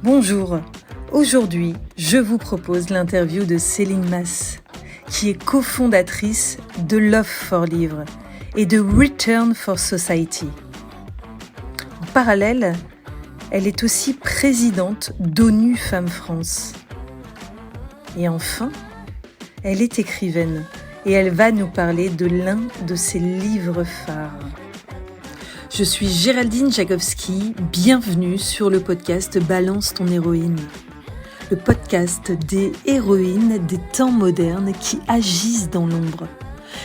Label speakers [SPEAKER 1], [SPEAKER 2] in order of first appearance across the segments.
[SPEAKER 1] Bonjour, aujourd'hui je vous propose l'interview de Céline Mas, qui est cofondatrice de Love for Livre et de Return for Society. En parallèle, elle est aussi présidente d'ONU Femmes France. Et enfin, elle est écrivaine et elle va nous parler de l'un de ses livres phares. Je suis Géraldine Jagowski, bienvenue sur le podcast Balance ton héroïne. Le podcast des héroïnes des temps modernes qui agissent dans l'ombre.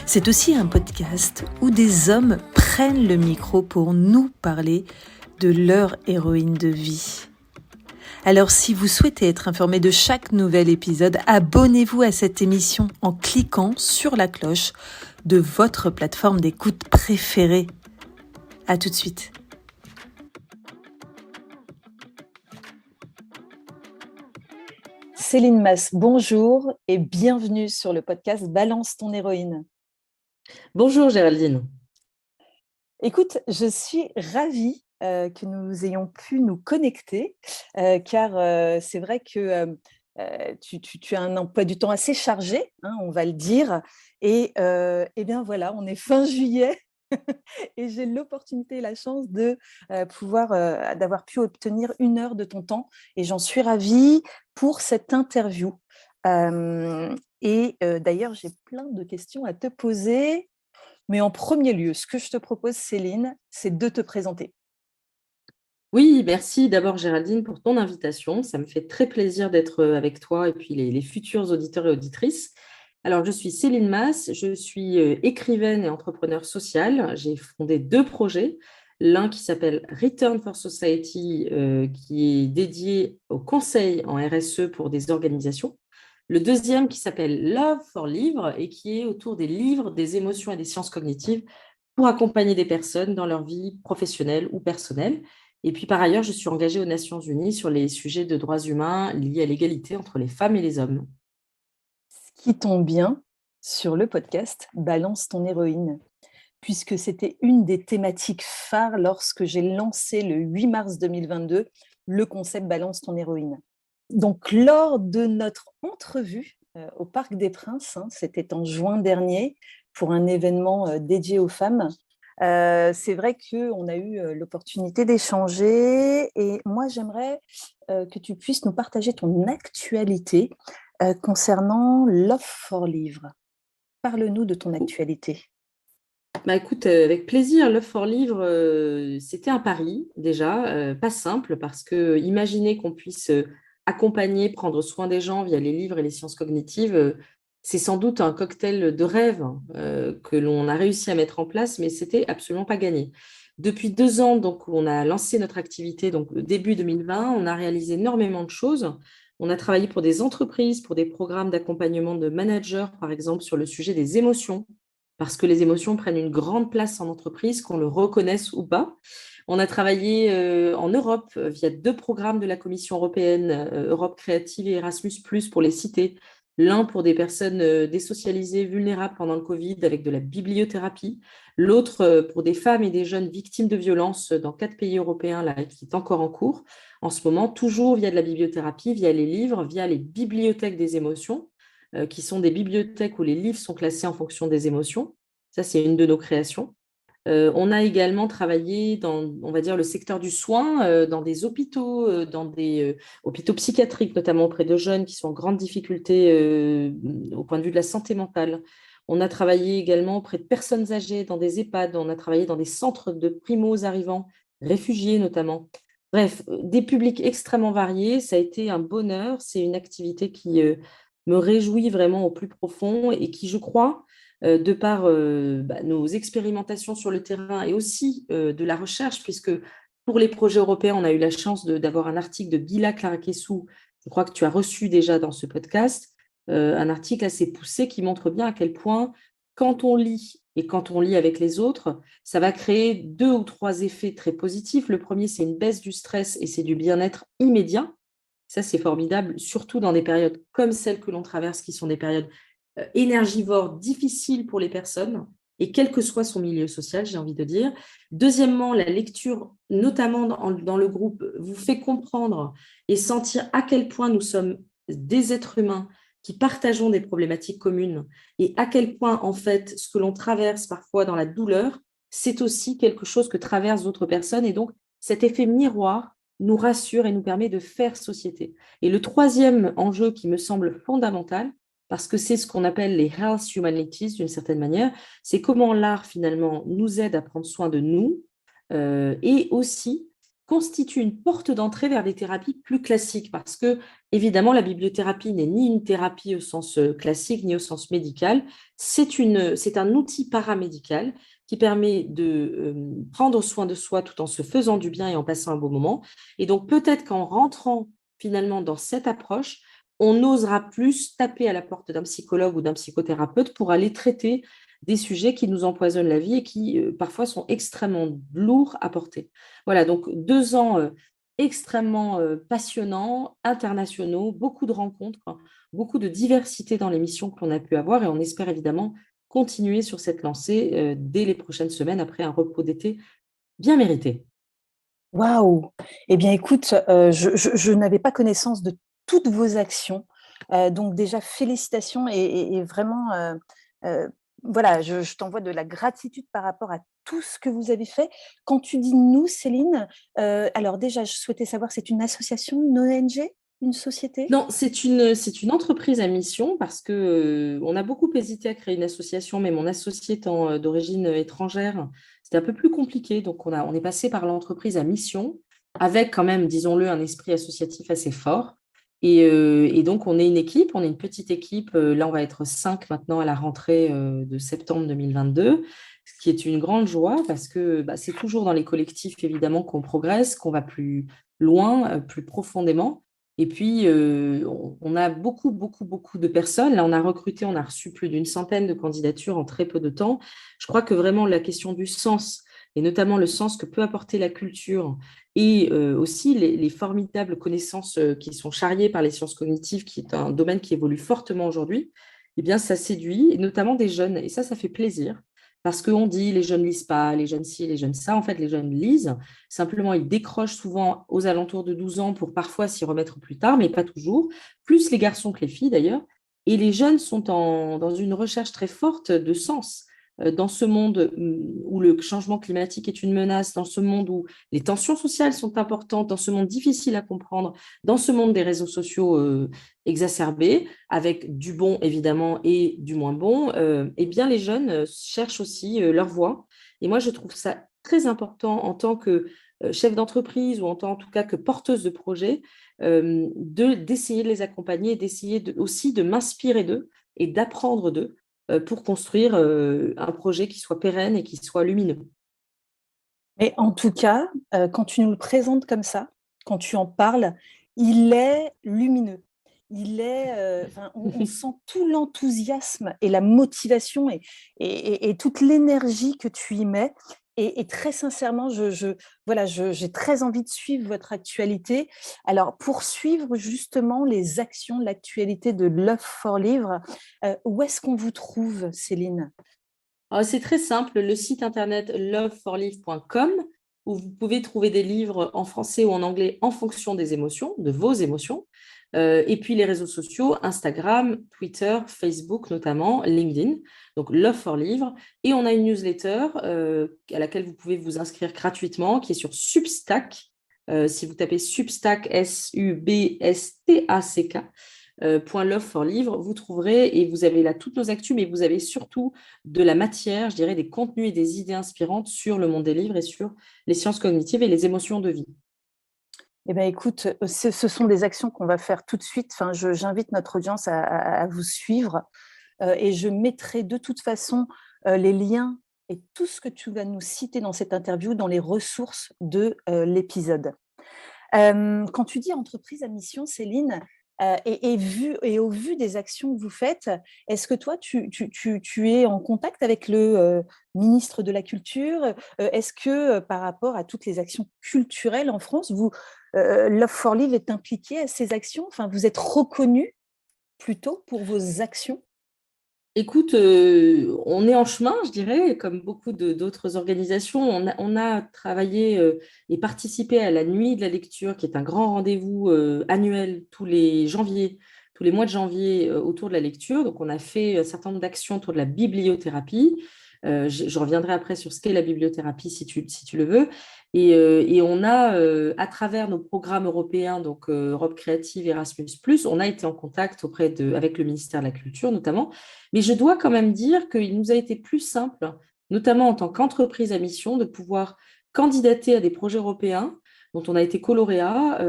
[SPEAKER 1] C'est aussi un podcast où des hommes prennent le micro pour nous parler de leur héroïne de vie. Alors si vous souhaitez être informé de chaque nouvel épisode, abonnez-vous à cette émission en cliquant sur la cloche de votre plateforme d'écoute préférée. À tout de suite. Céline Mas, bonjour et bienvenue sur le podcast Balance ton héroïne.
[SPEAKER 2] Bonjour Géraldine.
[SPEAKER 1] Écoute, je suis ravie que nous ayons pu nous connecter car c'est vrai que tu as un emploi du temps assez chargé, hein, on va le dire. Et bien voilà, on est fin juillet. Et j'ai l'opportunité et la chance de d'avoir pu obtenir 1 heure de ton temps et j'en suis ravie pour cette interview. D'ailleurs, j'ai plein de questions à te poser, mais en premier lieu, ce que je te propose, Céline, c'est de te présenter.
[SPEAKER 2] Oui, merci d'abord Géraldine pour ton invitation. Ça me fait très plaisir d'être avec toi et puis les futurs auditeurs et auditrices. Alors, je suis Céline Mas, je suis écrivaine et entrepreneur social. J'ai fondé 2 projets. L'un qui s'appelle Return for Society, qui est dédié au conseil en RSE pour des organisations. Le deuxième qui s'appelle Love for Livre et qui est autour des livres, des émotions et des sciences cognitives pour accompagner des personnes dans leur vie professionnelle ou personnelle. Et puis par ailleurs, je suis engagée aux Nations Unies sur les sujets de droits humains liés à l'égalité entre les femmes et les hommes.
[SPEAKER 1] Ce qui tombe bien sur le podcast Balance ton héroïne, puisque c'était une des thématiques phares lorsque j'ai lancé le 8 mars 2022 le concept Balance ton héroïne. Donc, lors de notre entrevue au Parc des Princes, c'était en juin dernier, pour un événement dédié aux femmes, c'est vrai qu'on a eu l'opportunité d'échanger et moi, j'aimerais que tu puisses nous partager ton actualité concernant Love for Livre. Parle-nous de ton actualité.
[SPEAKER 2] Bah écoute, avec plaisir, Love for Livre, c'était un pari déjà, pas simple parce que imaginer qu'on puisse accompagner, prendre soin des gens via les livres et les sciences cognitives, c'est sans doute un cocktail de rêve que l'on a réussi à mettre en place, mais c'était absolument pas gagné. Depuis 2 ans, donc, on a lancé notre activité, donc début 2020, on a réalisé énormément de choses. On a travaillé pour des entreprises, pour des programmes d'accompagnement de managers, par exemple, sur le sujet des émotions parce que les émotions prennent une grande place en entreprise, qu'on le reconnaisse ou pas. On a travaillé en Europe via 2 programmes de la Commission européenne, Europe Créative et Erasmus+, pour les citer. L'un pour des personnes désocialisées, vulnérables pendant le Covid avec de la bibliothérapie. L'autre pour des femmes et des jeunes victimes de violences dans 4 pays européens, là, qui est encore en cours. En ce moment, toujours via de la bibliothérapie, via les livres, via les bibliothèques des émotions, qui sont des bibliothèques où les livres sont classés en fonction des émotions. Ça, c'est une de nos créations. On a également travaillé dans, on va dire, le secteur du soin, dans des hôpitaux, dans des hôpitaux psychiatriques, notamment auprès de jeunes qui sont en grande difficulté au point de vue de la santé mentale. On a travaillé également auprès de personnes âgées dans des EHPAD. On a travaillé dans des centres de primo-arrivants, réfugiés notamment. Bref, des publics extrêmement variés. Ça a été un bonheur. C'est une activité qui me réjouit vraiment au plus profond et qui, je crois, de par nos expérimentations sur le terrain et aussi de la recherche, puisque pour les projets européens, on a eu la chance d'avoir un article de Gila Claraquesou, je crois que tu as reçu déjà dans ce podcast, un article assez poussé qui montre bien à quel point, quand on lit et quand on lit avec les autres, ça va créer 2 ou 3 effets très positifs. Le premier, c'est une baisse du stress et c'est du bien-être immédiat. Ça, c'est formidable, surtout dans des périodes comme celles que l'on traverse, qui sont des périodes énergivores, difficiles pour les personnes, et quel que soit son milieu social, j'ai envie de dire. Deuxièmement, la lecture, notamment dans le groupe, vous fait comprendre et sentir à quel point nous sommes des êtres humains qui partageons des problématiques communes et à quel point, en fait, ce que l'on traverse parfois dans la douleur, c'est aussi quelque chose que traversent d'autres personnes. Et donc, cet effet miroir nous rassure et nous permet de faire société. Et le troisième enjeu qui me semble fondamental, parce que c'est ce qu'on appelle les health humanities d'une certaine manière, c'est comment l'art finalement nous aide à prendre soin de nous et aussi constitue une porte d'entrée vers des thérapies plus classiques, parce que évidemment la bibliothérapie n'est ni une thérapie au sens classique ni au sens médical, c'est un outil paramédical qui permet de prendre soin de soi tout en se faisant du bien et en passant un beau moment. Et donc peut-être qu'en rentrant finalement dans cette approche, on osera plus taper à la porte d'un psychologue ou d'un psychothérapeute pour aller traiter des sujets qui nous empoisonnent la vie et qui parfois sont extrêmement lourds à porter. Voilà, donc 2 ans extrêmement passionnants, internationaux, beaucoup de rencontres, hein, beaucoup de diversité dans les missions que l'on a pu avoir et on espère évidemment continuer sur cette lancée dès les prochaines semaines après un repos d'été bien mérité.
[SPEAKER 1] Waouh! Eh bien, écoute, je n'avais pas connaissance de toutes vos actions, donc déjà félicitations et vraiment, voilà, je t'envoie de la gratitude par rapport à tout ce que vous avez fait. Quand tu dis «nous», Céline, alors déjà, je souhaitais savoir, c'est une association, une ONG, une société?
[SPEAKER 2] Non, c'est une entreprise à mission parce que, on a beaucoup hésité à créer une association, mais mon associé étant, d'origine, étrangère, c'était un peu plus compliqué. Donc on est passé par l'entreprise à mission avec quand même, disons-le, un esprit associatif assez fort et donc on est une équipe, on est une petite équipe, là on va être 5 maintenant à la rentrée, de septembre 2022, ce qui est une grande joie parce que, bah, c'est toujours dans les collectifs évidemment qu'on progresse, qu'on va plus loin, plus profondément et puis, on a beaucoup, beaucoup, beaucoup de personnes. Là, on a recruté, on a reçu plus d'une centaine de candidatures en très peu de temps. Je crois que vraiment la question du sens, et notamment le sens que peut apporter la culture, et aussi les formidables connaissances qui sont charriées par les sciences cognitives, qui est un domaine qui évolue fortement aujourd'hui, eh bien, ça séduit, et notamment des jeunes. Et ça fait plaisir. Parce qu'on dit les jeunes lisent pas, les jeunes ci, les jeunes ça. En fait, les jeunes lisent. Simplement, ils décrochent souvent aux alentours de 12 ans pour parfois s'y remettre plus tard, mais pas toujours. Plus les garçons que les filles d'ailleurs. Et les jeunes sont dans une recherche très forte de sens. Dans ce monde où le changement climatique est une menace, dans ce monde où les tensions sociales sont importantes, dans ce monde difficile à comprendre, dans ce monde des réseaux sociaux exacerbés, avec du bon évidemment et du moins bon, eh bien les jeunes cherchent aussi leur voie. Et moi, je trouve ça très important en tant que chef d'entreprise ou en tout cas que porteuse de projet, d'essayer de les accompagner, d'essayer aussi de m'inspirer d'eux et d'apprendre d'eux pour construire un projet qui soit pérenne et qui soit lumineux.
[SPEAKER 1] Mais en tout cas, quand tu nous le présentes comme ça, quand tu en parles, il est lumineux. Il est, enfin, on sent tout l'enthousiasme et la motivation et toute l'énergie que tu y mets et très sincèrement, voilà, j'ai très envie de suivre votre actualité. Alors pour suivre justement les actions, l'actualité de Love for Livre, où est-ce qu'on vous trouve, Céline?
[SPEAKER 2] C'est très simple, le site internet loveforlive.com où vous pouvez trouver des livres en français ou en anglais en fonction des émotions, de vos émotions. Et puis les réseaux sociaux, Instagram, Twitter, Facebook notamment, LinkedIn, donc Love for Livre. Et on a une newsletter à laquelle vous pouvez vous inscrire gratuitement, qui est sur Substack. Si vous tapez Substack, Substack, Love for Livre, vous trouverez et vous avez là toutes nos actus, mais vous avez surtout de la matière, je dirais des contenus et des idées inspirantes sur le monde des livres et sur les sciences cognitives et les émotions de vie.
[SPEAKER 1] Eh bien, écoute, ce sont des actions qu'on va faire tout de suite. Enfin, j'invite notre audience à vous suivre et je mettrai de toute façon les liens et tout ce que tu vas nous citer dans cette interview dans les ressources de l'épisode. Quand tu dis entreprise à mission, Céline, et au vu des actions que vous faites, est-ce que toi, tu es en contact avec le ministre de la Culture? Est-ce que par rapport à toutes les actions culturelles en France, Love for Live est impliqué à ces actions? Enfin, vous êtes reconnu plutôt pour vos actions?
[SPEAKER 2] Écoute, on est en chemin, je dirais, comme beaucoup d'autres organisations. On a travaillé et participé à la Nuit de la lecture, qui est un grand rendez-vous annuel tous les mois de janvier autour de la lecture. Donc, on a fait un certain nombre d'actions autour de la bibliothérapie. Je reviendrai après sur ce qu'est la bibliothérapie si tu le veux. Et on a, à travers nos programmes européens, donc Europe Créative, Erasmus+, on a été en contact avec le ministère de la Culture notamment. Mais je dois quand même dire qu'il nous a été plus simple, notamment en tant qu'entreprise à mission, de pouvoir candidater à des projets européens dont on a été coloréat,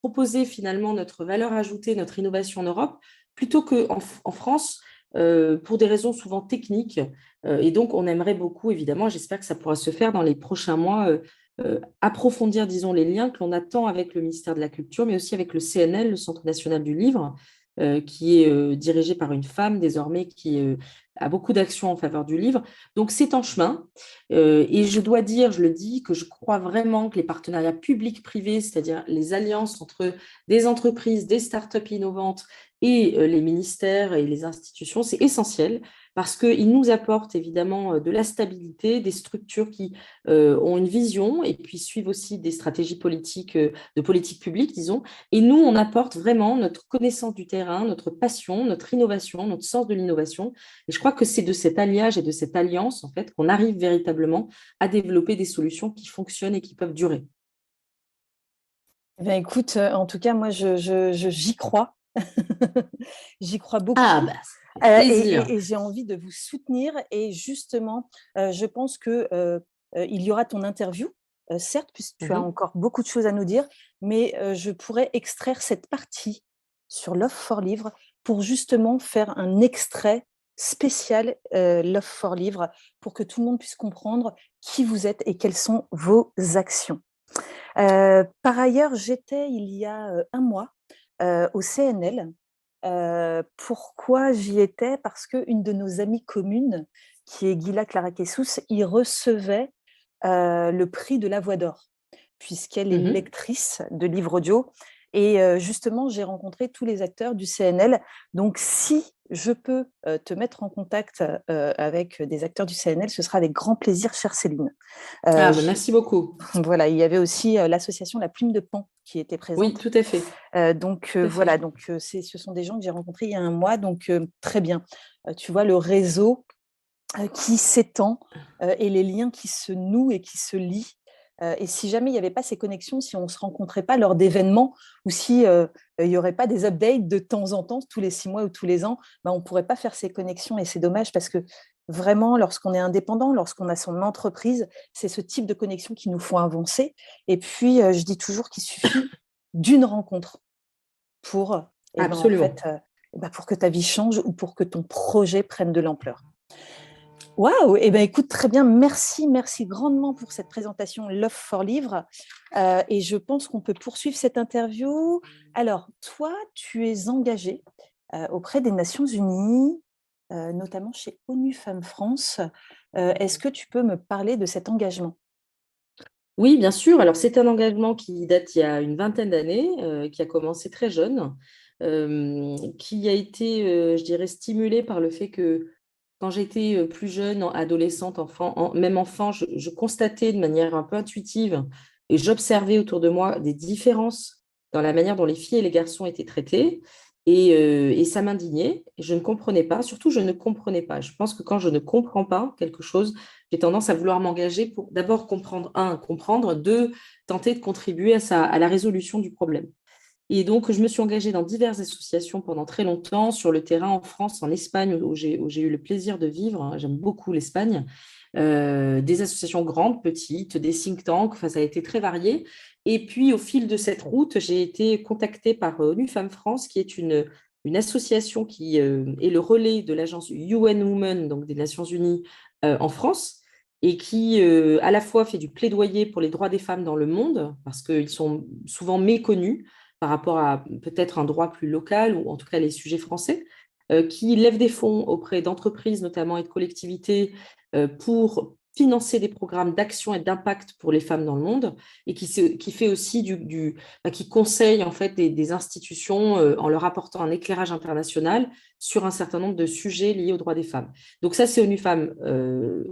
[SPEAKER 2] proposer finalement notre valeur ajoutée, notre innovation en Europe, plutôt qu'en France, pour des raisons souvent techniques. Et donc, on aimerait beaucoup, évidemment, j'espère que ça pourra se faire dans les prochains mois, approfondir, disons, les liens que l'on attend avec le ministère de la Culture, mais aussi avec le CNL, le Centre national du livre, qui est dirigé par une femme désormais qui a beaucoup d'actions en faveur du livre. Donc, c'est en chemin. Et je dois dire, je le dis, que je crois vraiment que les partenariats publics-privés, c'est-à-dire les alliances entre des entreprises, des startups innovantes et les ministères et les institutions, c'est essentiel parce qu'ils nous apportent évidemment de la stabilité, des structures qui ont une vision et puis suivent aussi des stratégies politiques, de politique publique, disons. Et nous, on apporte vraiment notre connaissance du terrain, notre passion, notre innovation, notre sens de l'innovation. Et je crois que c'est de cet alliage et de cette alliance, en fait, qu'on arrive véritablement à développer des solutions qui fonctionnent et qui peuvent durer.
[SPEAKER 1] Eh bien, écoute, en tout cas, moi, j'y crois. J'y crois
[SPEAKER 2] Ah,
[SPEAKER 1] beaucoup.
[SPEAKER 2] bah, ça fait plaisir.
[SPEAKER 1] Et j'ai envie de vous soutenir. Et justement, je pense que il y aura ton interview, certes, puisque tu as
[SPEAKER 2] Mhm.
[SPEAKER 1] encore beaucoup de choses à nous dire, mais je pourrais extraire cette partie sur Love for Livre pour justement faire un extrait spécial Love for Livre pour que tout le monde puisse comprendre qui vous êtes et quelles sont vos actions. Par ailleurs, j'étais il y a un mois au CNL. Pourquoi j'y étais? Parce qu'une de nos amies communes, qui est Gila Clara-Kessous, y recevait le prix de la Voix d'Or, puisqu'elle est
[SPEAKER 2] Mhm.
[SPEAKER 1] lectrice de livres audio. Et justement, j'ai rencontré tous les acteurs du CNL. Donc, si je peux te mettre en contact avec des acteurs du CNL, ce sera avec grand plaisir, chère Céline.
[SPEAKER 2] Ah,
[SPEAKER 1] Euh,
[SPEAKER 2] bah,
[SPEAKER 1] j-
[SPEAKER 2] merci beaucoup.
[SPEAKER 1] voilà, il y avait aussi l'association La Plume de Pan qui était
[SPEAKER 2] Oui,
[SPEAKER 1] présente.
[SPEAKER 2] tout à fait. Tout à
[SPEAKER 1] Voilà,
[SPEAKER 2] fait.
[SPEAKER 1] donc ce sont des gens que j'ai rencontrés il y a un mois, donc très bien. Tu vois le réseau qui s'étend et les liens qui se nouent et qui se lient. Et si jamais il n'y avait pas ces connexions, si on ne se rencontrait pas lors d'événements ou si il n'y aurait pas des updates de temps en temps, tous les 6 mois ou tous les ans, ben, on ne pourrait pas faire ces connexions et c'est dommage parce que vraiment, lorsqu'on est indépendant, lorsqu'on a son entreprise, c'est ce type de connexion qui nous font avancer. Et puis, je dis toujours qu'il suffit d'une rencontre pour, eh ben, en fait,
[SPEAKER 2] Absolument.
[SPEAKER 1] pour que ta vie change ou pour que ton projet prenne de l'ampleur. Waouh! Eh ben, écoute, très bien. Merci, merci grandement pour cette présentation Love for Livre. Et je pense qu'on peut poursuivre cette interview. Alors, toi, tu es engagée auprès des Nations Unies, notamment chez ONU Femmes France. Est-ce que tu peux me parler de cet engagement?
[SPEAKER 2] Oui, bien sûr. Alors, c'est un engagement qui date il y a une vingtaine d'années, qui a commencé très jeune, qui a été, je dirais, stimulé par le fait que quand j'étais plus jeune, adolescente, enfant, même enfant, je constatais de manière un peu intuitive et j'observais autour de moi des différences dans la manière dont les filles et les garçons étaient traités. Et ça m'indignait. Je ne comprenais pas. Surtout, je ne comprenais pas. Je pense que quand je ne comprends pas quelque chose, j'ai tendance à vouloir m'engager pour d'abord comprendre, comprendre, deux, tenter de contribuer à la résolution du problème. Et donc, je me suis engagée dans diverses associations pendant très longtemps, sur le terrain en France, en Espagne, où j'ai eu le plaisir de vivre. Hein. J'aime beaucoup l'Espagne. Des associations grandes, petites, des think tanks, enfin, ça a été très varié. Et puis, au fil de cette route, j'ai été contactée par ONU Femmes France, qui est une association qui est le relais de l'agence UN Women, donc des Nations Unies, en France, et qui à la fois fait du plaidoyer pour les droits des femmes dans le monde, parce qu'ils sont souvent méconnus par rapport à peut-être un droit plus local, ou en tout cas les sujets français, qui lève des fonds auprès d'entreprises notamment et de collectivités pour financer des programmes d'action et d'impact pour les femmes dans le monde et qui fait aussi qui conseille en fait des institutions en leur apportant un éclairage international sur un certain nombre de sujets liés aux droits des femmes. Donc ça, c'est ONU Femmes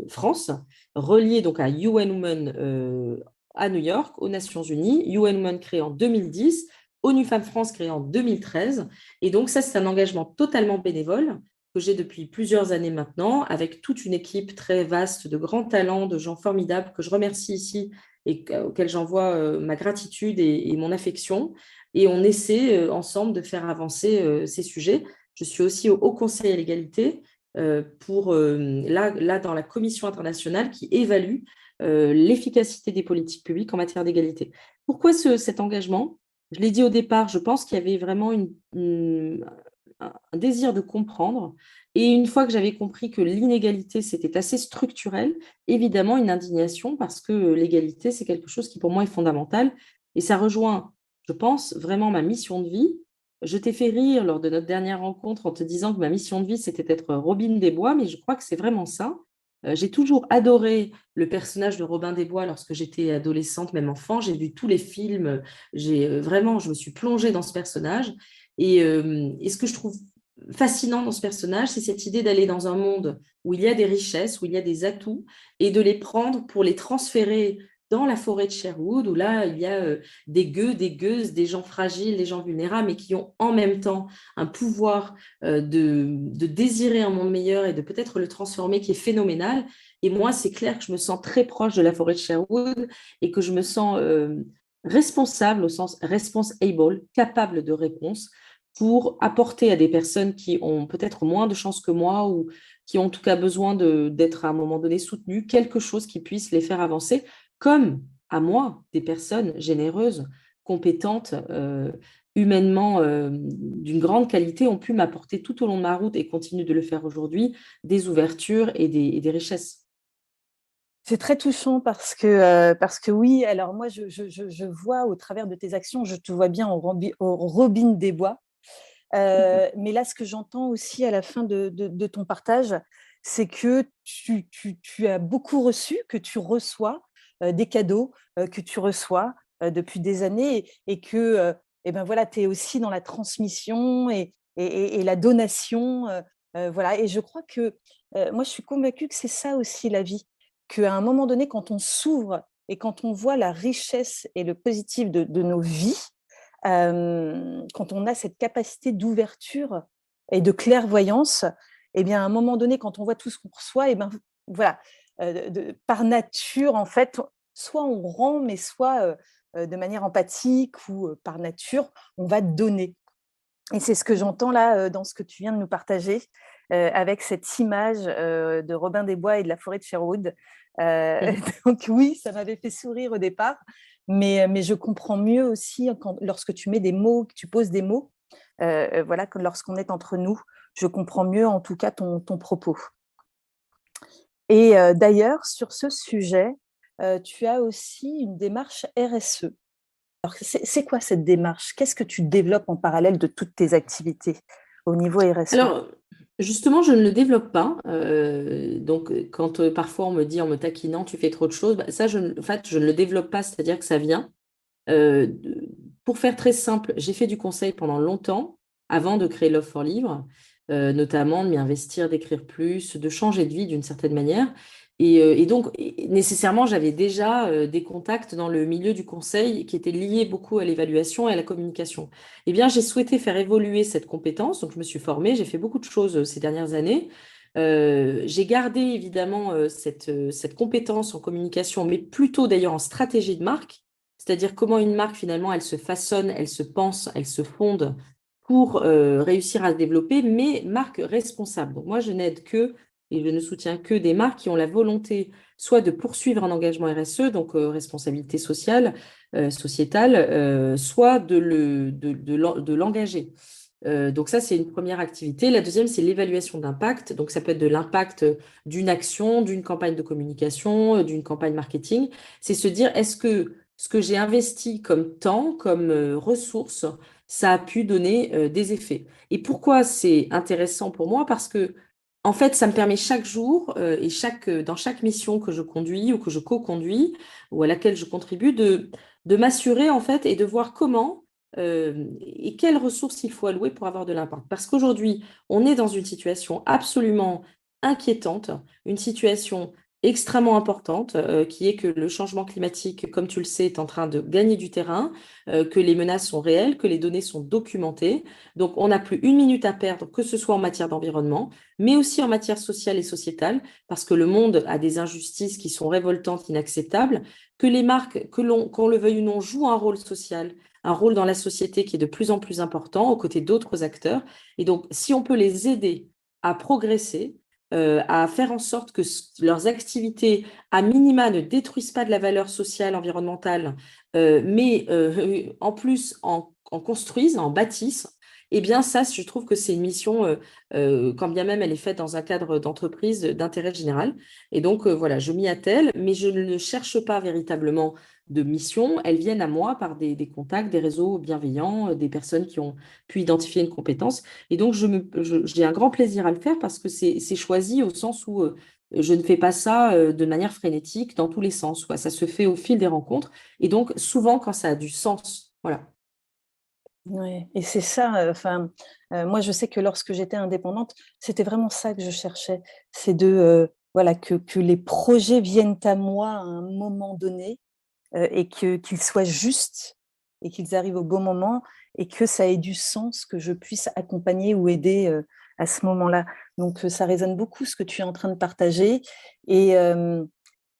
[SPEAKER 2] France, relié donc à UN Women à New York, aux Nations Unies, UN Women créé en 2010, ONU Femmes France créé en 2013. Et donc ça, c'est un engagement totalement bénévole que j'ai depuis plusieurs années maintenant, avec toute une équipe très vaste de grands talents, de gens formidables que je remercie ici et auxquels j'envoie ma gratitude et mon affection. Et on essaie ensemble de faire avancer ces sujets. Je suis aussi au Haut Conseil à l'égalité là, dans la commission internationale qui évalue l'efficacité des politiques publiques en matière d'égalité. Pourquoi cet engagement? Je l'ai dit au départ, je pense qu'il y avait vraiment un désir de comprendre. Et une fois que j'avais compris que l'inégalité, c'était assez structurel, évidemment, une indignation parce que l'égalité, c'est quelque chose qui, pour moi, est fondamental. Et ça rejoint, je pense, vraiment ma mission de vie. Je t'ai fait rire lors de notre dernière rencontre en te disant que ma mission de vie, c'était d'être Robin des Bois, mais je crois que c'est vraiment ça. J'ai toujours adoré le personnage de Robin des Bois lorsque j'étais adolescente, même enfant. J'ai vu tous les films. Je me suis plongée dans ce personnage. Et ce que je trouve fascinant dans ce personnage, c'est cette idée d'aller dans un monde où il y a des richesses, où il y a des atouts, et de les prendre pour les transférer dans la forêt de Sherwood, où là, il y a des gueux, des gueuses, des gens fragiles, des gens vulnérables, mais qui ont en même temps un pouvoir de désirer un monde meilleur et de peut-être le transformer, qui est phénoménal. Et moi, c'est clair que je me sens très proche de la forêt de Sherwood et que je me sens responsable, au sens responsible, capable de réponse, pour apporter à des personnes qui ont peut-être moins de chance que moi ou qui ont en tout cas besoin d'être à un moment donné soutenues, quelque chose qui puisse les faire avancer, comme à moi, des personnes généreuses, compétentes, humainement d'une grande qualité, ont pu m'apporter tout au long de ma route et continuent de le faire aujourd'hui, des ouvertures et des richesses.
[SPEAKER 1] C'est très touchant parce que oui, alors moi, je vois au travers de tes actions, je te vois bien au Robin des Bois. Mais là, ce que j'entends aussi à la fin de ton partage, c'est que tu as beaucoup reçu, que tu reçois des cadeaux que tu reçois depuis des années et que eh ben voilà, tu es aussi dans la transmission et la donation. Voilà. Et je crois que moi, je suis convaincue que c'est ça aussi la vie, qu'à un moment donné, quand on s'ouvre et quand on voit la richesse et le positif de nos vies, quand on a cette capacité d'ouverture et de clairvoyance, eh bien, à un moment donné, quand on voit tout ce qu'on reçoit, eh ben, voilà, par nature, en fait, soit on rend, mais soit de manière empathique ou par nature, on va donner. Et c'est ce que j'entends là dans ce que tu viens de nous partager, avec cette image de Robin des Bois et de la forêt de Sherwood. Donc oui, ça m'avait fait sourire au départ, mais je comprends mieux aussi lorsque tu mets des mots, que tu poses des mots, voilà, que lorsqu'on est entre nous, je comprends mieux en tout cas ton propos. Et d'ailleurs, sur ce sujet, tu as aussi une démarche RSE. Alors, c'est quoi cette démarche? Qu'est-ce que tu développes en parallèle de toutes tes activités au niveau RSE?
[SPEAKER 2] Alors, justement, je ne le développe pas. Donc, quand parfois on me dit en me taquinant, tu fais trop de choses, bah, ça, en fait, je ne le développe pas, c'est-à-dire que ça vient. Pour faire très simple, j'ai fait du conseil pendant longtemps, avant de créer Love for Livre, notamment de m'y investir, d'écrire plus, de changer de vie d'une certaine manière. Et donc, nécessairement, j'avais déjà des contacts dans le milieu du conseil qui étaient liés beaucoup à l'évaluation et à la communication. Eh bien, j'ai souhaité faire évoluer cette compétence, donc je me suis formée, j'ai fait beaucoup de choses ces dernières années. J'ai gardé évidemment cette compétence en communication, mais plutôt d'ailleurs en stratégie de marque, c'est-à-dire comment une marque finalement elle se façonne, elle se pense, elle se fonde pour réussir à se développer, mais marque responsable. Donc moi, je n'aide que et je ne soutiens que des marques qui ont la volonté soit de poursuivre un engagement RSE, donc responsabilité sociale, sociétale, soit de l'engager. Donc ça, c'est une première activité. La deuxième, c'est l'évaluation d'impact. Donc ça peut être de l'impact d'une action, d'une campagne de communication, d'une campagne marketing. C'est se dire, est-ce que ce que j'ai investi comme temps, comme ressources, ça a pu donner des effets. Et pourquoi c'est intéressant pour moi? Parce que En fait, ça me permet chaque jour dans chaque mission que je conduis ou que je co-conduis ou à laquelle je contribue de m'assurer en fait et de voir comment et quelles ressources il faut allouer pour avoir de l'impact. Parce qu'aujourd'hui, on est dans une situation absolument inquiétante, une situation extrêmement importante qui est que le changement climatique, comme tu le sais, est en train de gagner du terrain, que les menaces sont réelles, que les données sont documentées. Donc, on n'a plus une minute à perdre, que ce soit en matière d'environnement mais aussi en matière sociale et sociétale, parce que le monde a des injustices qui sont révoltantes, inacceptables, que les marques, qu'on le veuille ou non, jouent un rôle social, un rôle dans la société qui est de plus en plus important, aux côtés d'autres acteurs. Et donc, si on peut les aider à progresser, à faire en sorte que leurs activités, à minima, ne détruisent pas de la valeur sociale, environnementale, mais en plus en construisent, en bâtissent, eh bien, ça, je trouve que c'est une mission quand bien même elle est faite dans un cadre d'entreprise d'intérêt général. Et donc, voilà, je m'y attelle, mais je ne cherche pas véritablement de mission. Elles viennent à moi par des contacts, des réseaux bienveillants, des personnes qui ont pu identifier une compétence. Et donc, j'ai un grand plaisir à le faire parce que c'est choisi au sens où je ne fais pas ça de manière frénétique dans tous les sens, quoi. Ça se fait au fil des rencontres et donc souvent quand ça a du sens. Voilà.
[SPEAKER 1] Ouais, et c'est ça, enfin, moi je sais que lorsque j'étais indépendante, c'était vraiment ça que je cherchais. C'est de, voilà, que les projets viennent à moi à un moment donné, et qu'ils soient justes et qu'ils arrivent au bon moment et que ça ait du sens, que je puisse accompagner ou aider, à ce moment-là. Donc, ça résonne beaucoup ce que tu es en train de partager et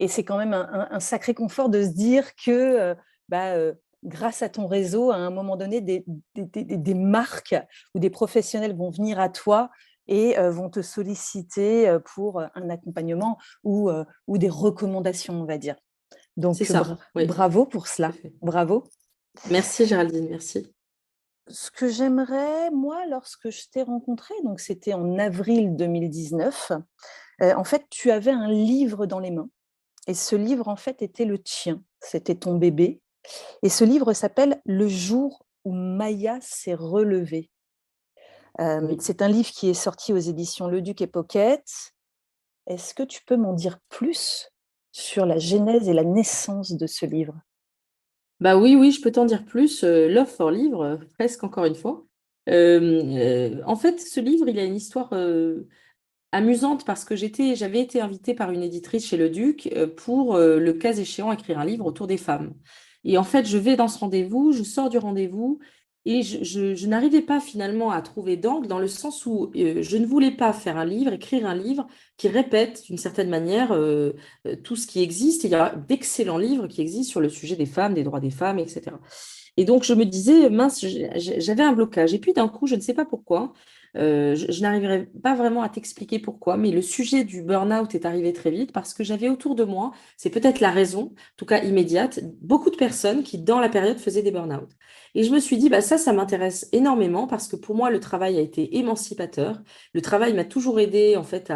[SPEAKER 1] et c'est quand même un sacré confort de se dire que, bah, grâce à ton réseau, à un moment donné, des marques ou des professionnels vont venir à toi et vont te solliciter, pour, un accompagnement ou des recommandations, on va dire.
[SPEAKER 2] C'est
[SPEAKER 1] Donc,
[SPEAKER 2] ça, oui,
[SPEAKER 1] bravo pour
[SPEAKER 2] tout à
[SPEAKER 1] cela,
[SPEAKER 2] fait.
[SPEAKER 1] bravo.
[SPEAKER 2] Merci Géraldine, merci.
[SPEAKER 1] Ce que j'aimerais, moi, lorsque je t'ai rencontré, donc c'était en avril 2019, en fait, tu avais un livre dans les mains et ce livre, en fait, était le tien. C'était ton bébé et ce livre s'appelle «Le jour où Maya s'est relevée».
[SPEAKER 2] Oui.
[SPEAKER 1] C'est un livre qui est sorti aux éditions Leduc et Pocket. Est-ce que tu peux m'en dire plus sur la genèse et la naissance de ce livre?
[SPEAKER 2] Bah oui, oui, je peux t'en dire plus. Love for Livre, presque encore une fois. En fait, ce livre, il a une histoire amusante parce que j'avais été invitée par une éditrice chez Le Duc pour, le cas échéant, écrire un livre autour des femmes. Et en fait, je vais dans ce rendez-vous, je sors du rendez-vous et je n'arrivais pas finalement à trouver d'angle dans le sens où je ne voulais pas faire un livre, écrire un livre qui répète d'une certaine manière tout ce qui existe. Il y a d'excellents livres qui existent sur le sujet des femmes, des droits des femmes, etc. Et donc, je me disais, mince, j'avais un blocage. Et puis, d'un coup, je ne sais pas pourquoi, je n'arriverai pas vraiment à t'expliquer pourquoi, mais le sujet du burn-out est arrivé très vite parce que j'avais autour de moi, c'est peut-être la raison, en tout cas immédiate, beaucoup de personnes qui, dans la période, faisaient des burn-out. Et je me suis dit, bah, ça m'intéresse énormément parce que pour moi, le travail a été émancipateur. Le travail m'a toujours aidé, en fait,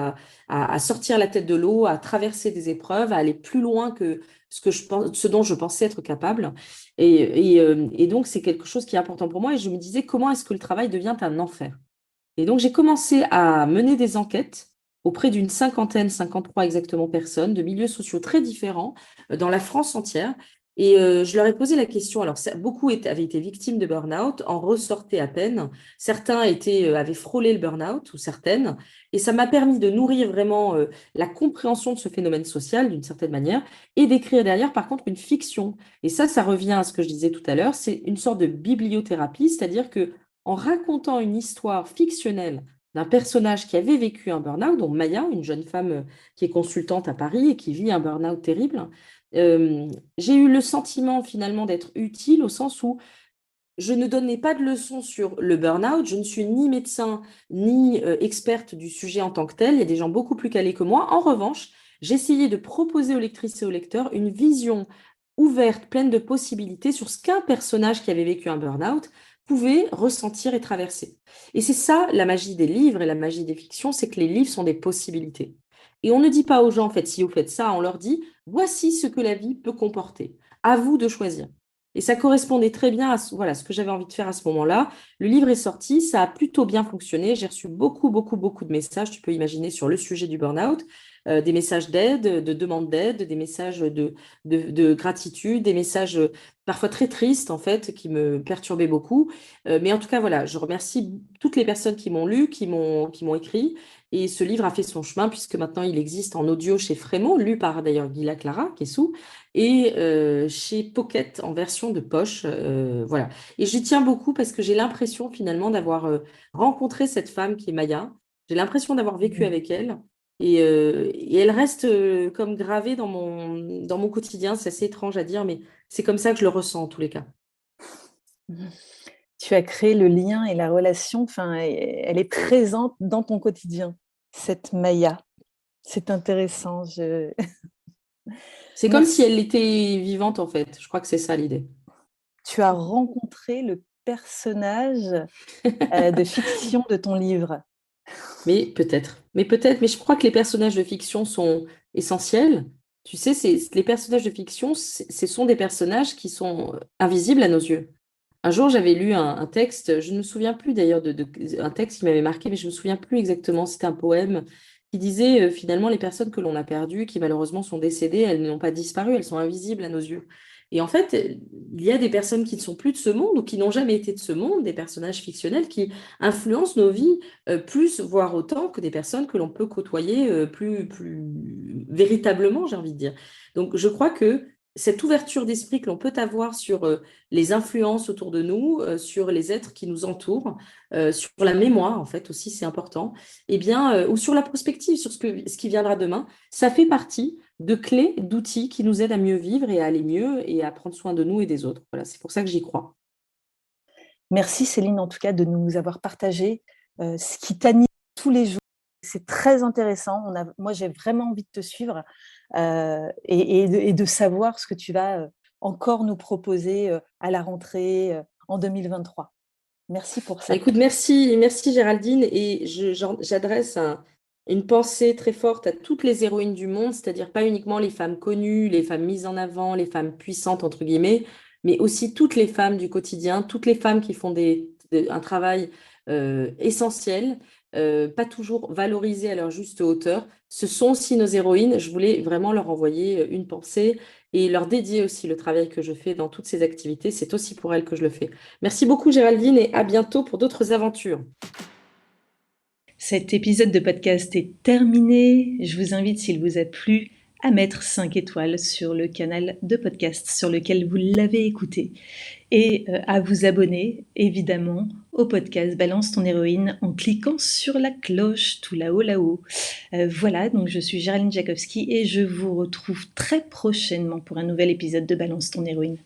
[SPEAKER 2] à sortir la tête de l'eau, à traverser des épreuves, à aller plus loin que ce dont je pensais être capable. Et donc, c'est quelque chose qui est important pour moi. Et je me disais, comment est-ce que le travail devient un enfer? Et donc, j'ai commencé à mener des enquêtes auprès d'une cinquantaine, 53 exactement personnes, de milieux sociaux très différents, dans la France entière. Et je leur ai posé la question. Alors, beaucoup avaient été victimes de burn-out, en ressortaient à peine. Certains avaient frôlé le burn-out, ou certaines. Et ça m'a permis de nourrir vraiment la compréhension de ce phénomène social, d'une certaine manière, et d'écrire derrière, par contre, une fiction. Et ça revient à ce que je disais tout à l'heure, c'est une sorte de bibliothérapie, c'est-à-dire que en racontant une histoire fictionnelle d'un personnage qui avait vécu un burn-out, dont Maya, une jeune femme qui est consultante à Paris et qui vit un burn-out terrible, j'ai eu le sentiment finalement d'être utile au sens où je ne donnais pas de leçons sur le burn-out. Je ne suis ni médecin ni experte du sujet en tant que tel. Il y a des gens beaucoup plus calés que moi. En revanche, j'essayais de proposer aux lectrices et aux lecteurs une vision ouverte, pleine de possibilités sur ce qu'un personnage qui avait vécu un burn-out pouvait ressentir et traverser. Et c'est ça la magie des livres et la magie des fictions, c'est que les livres sont des possibilités. Et on ne dit pas aux gens, en fait, si vous faites ça, on leur dit, voici ce que la vie peut comporter. À vous de choisir. Et ça correspondait très bien à voilà, ce que j'avais envie de faire à ce moment-là. Le livre est sorti, ça a plutôt bien fonctionné. J'ai reçu beaucoup, beaucoup, beaucoup de messages, tu peux imaginer, sur le sujet du burn-out, des messages d'aide, de demande d'aide, des messages de gratitude, des messages parfois très tristes, en fait, qui me perturbaient beaucoup. Mais en tout cas, voilà, je remercie toutes les personnes qui m'ont lu, qui m'ont écrit. Et ce livre a fait son chemin, puisque maintenant il existe en audio chez Frémaux, lu par d'ailleurs Guy Clara, qui est sous, et chez Pocket en version de poche. Voilà. Et j'y tiens beaucoup parce que j'ai l'impression finalement d'avoir rencontré cette femme qui est Maya. J'ai l'impression d'avoir vécu avec elle. Et elle reste comme gravée dans mon quotidien. C'est assez étrange à dire, mais c'est comme ça que je le ressens en tous les cas.
[SPEAKER 1] Tu as créé le lien et la relation, enfin, elle est présente dans ton quotidien, cette Maya. C'est intéressant.
[SPEAKER 2] C'est comme si
[SPEAKER 1] Merci.
[SPEAKER 2] elle était vivante en fait. Je crois que c'est ça l'idée.
[SPEAKER 1] Tu as rencontré le personnage de fiction de ton livre.
[SPEAKER 2] Mais je crois que les personnages de fiction sont essentiels. Tu sais, les personnages de fiction, ce sont des personnages qui sont invisibles à nos yeux. Un jour, j'avais lu un texte, je ne me souviens plus d'ailleurs un texte qui m'avait marqué, mais je ne me souviens plus exactement, c'était un poème qui disait finalement les personnes que l'on a perdues, qui malheureusement sont décédées, elles n'ont pas disparu, elles sont invisibles à nos yeux. Et en fait, il y a des personnes qui ne sont plus de ce monde ou qui n'ont jamais été de ce monde, des personnages fictionnels qui influencent nos vies plus, voire autant que des personnes que l'on peut côtoyer plus véritablement, j'ai envie de dire. Donc, je crois que cette ouverture d'esprit que l'on peut avoir sur les influences autour de nous, sur les êtres qui nous entourent, sur la mémoire, en fait, aussi, c'est important, eh bien, ou sur la prospective, sur ce qui viendra demain, ça fait partie de clés, d'outils qui nous aident à mieux vivre et à aller mieux et à prendre soin de nous et des autres. Voilà, c'est pour ça que j'y crois.
[SPEAKER 1] Merci Céline, en tout cas, de nous avoir partagé ce qui t'anime tous les jours. C'est très intéressant. Moi, j'ai vraiment envie de te suivre et de savoir ce que tu vas encore nous proposer à la rentrée en 2023. Merci pour
[SPEAKER 2] Bah,
[SPEAKER 1] ça.
[SPEAKER 2] écoute, merci, merci Géraldine. Et j'adresse une pensée très forte à toutes les héroïnes du monde, c'est-à-dire pas uniquement les femmes connues, les femmes mises en avant, les femmes puissantes, entre guillemets, mais aussi toutes les femmes du quotidien, toutes les femmes qui font un travail essentiel, pas toujours valorisé à leur juste hauteur. Ce sont aussi nos héroïnes. Je voulais vraiment leur envoyer une pensée et leur dédier aussi le travail que je fais dans toutes ces activités. C'est aussi pour elles que je le fais. Merci beaucoup Géraldine et à bientôt pour d'autres aventures.
[SPEAKER 1] Cet épisode de podcast est terminé. Je vous invite, s'il vous a plu, à mettre 5 étoiles sur le canal de podcast sur lequel vous l'avez écouté et à vous abonner, évidemment, au podcast Balance ton héroïne en cliquant sur la cloche tout là-haut. Voilà, donc je suis Géraldine Jakowski et je vous retrouve très prochainement pour un nouvel épisode de Balance ton héroïne.